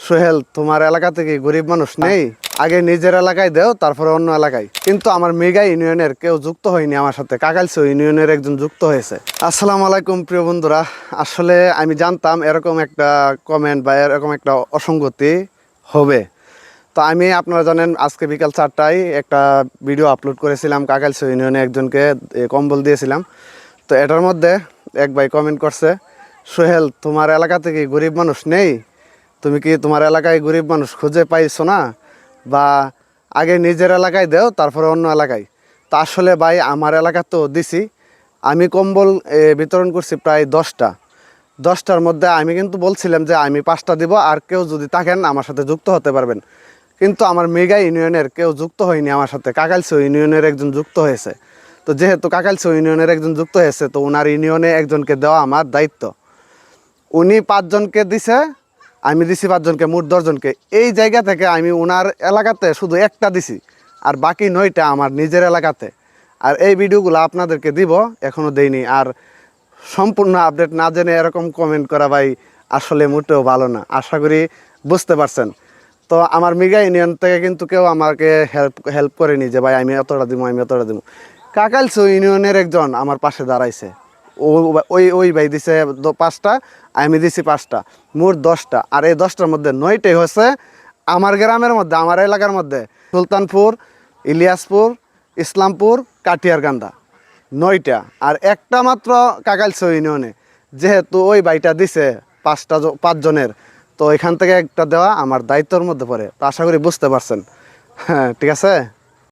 সোহেল, তোমার এলাকাতে কি গরিব মানুষ নেই? আগে নিজের এলাকায় দেও, তারপরে অন্য এলাকায়। কিন্তু আমার মেগা ইউনিয়নের কেউ যুক্ত হয়নি আমার সাথে। কাকালসো ইউনিয়নের একজন যুক্ত হয়েছে। আসসালামু আলাইকুম প্রিয় বন্ধুরা। আসলে আমি জানতাম এরকম একটা কমেন্ট বা এরকম একটা অসঙ্গতি হবে। তো আমি, আপনারা জানেন, আজকে বিকাল 4টায় একটা ভিডিও আপলোড করেছিলাম। কাকালসো ইউনিয়নে একজনকে কম্বল দিয়েছিলাম। তো এটার মধ্যে এক ভাই কমেন্ট করছে, সোহেল, তোমার এলাকাতে কি গরিব মানুষ নেই? তুমি কি তোমার এলাকায় গরিব মানুষ খুঁজে পাইছো না? বা আগে নিজের এলাকায় দেও, তারপরে অন্য এলাকায়। তা আসলে ভাই, আমার এলাকা তো দিছি। আমি কম্বল বিতরণ করছি প্রায় 10টার মধ্যে আমি কিন্তু বলছিলাম যে আমি 5টা দিব, আর কেউ যদি থাকেন আমার সাথে যুক্ত হতে পারবেন। কিন্তু আমার মেগা ইউনিয়নের কেউ যুক্ত হয়নি আমার সাথে। কাকালসো ইউনিয়নের একজন যুক্ত হয়েছে। তো যেহেতু কাকালসো ইউনিয়নের একজন যুক্ত হয়েছে, তো ওনার ইউনিয়নে একজনকে দেওয়া আমার দায়িত্ব। উনি 5জনকে দিছে, আমি দিছি 5জনকে, মোট 10জনকে। এই জায়গা থেকে আমি ওনার এলাকাতে শুধু একটা দিছি, আর বাকি 9টা আমার নিজের এলাকাতে। আর এই ভিডিওগুলো আপনাদেরকে দিব, এখনও দেইনি। আর সম্পূর্ণ আপডেট না জেনে এরকম কমেন্ট করা ভাই আসলে মোটেও ভালো না। আশা করি বুঝতে পারছেন। তো আমার মেগা ইউনিয়ন থেকে কিন্তু কেউ আমাকে হেল্প করেনি যে ভাই আমি এতটা দিব, আমি এতটা দিব। কাকালসো ইউনিয়নের একজন আমার পাশে দাঁড়াইছে। ও ওই ওই ভাই দিছে 5টা, আমি দিছি 5টা, মোট 10টা। আর এই 10টার মধ্যে 9টাই হয়েছে আমার গ্রামের মধ্যে, আমার এলাকার মধ্যে। সুলতানপুর, ইলিয়াসপুর, ইসলামপুর, কাটিয়ারকান্দা, 9টা। আর একটা মাত্র কাকালসো ইউনিয়নে। যেহেতু ওই ভাইটা দিছে 5জনের, তো এখান থেকে একটা দেওয়া আমার দায়িত্বের মধ্যে পড়ে। তো আশা করি বুঝতে পারছেন। হ্যাঁ, ঠিক আছে।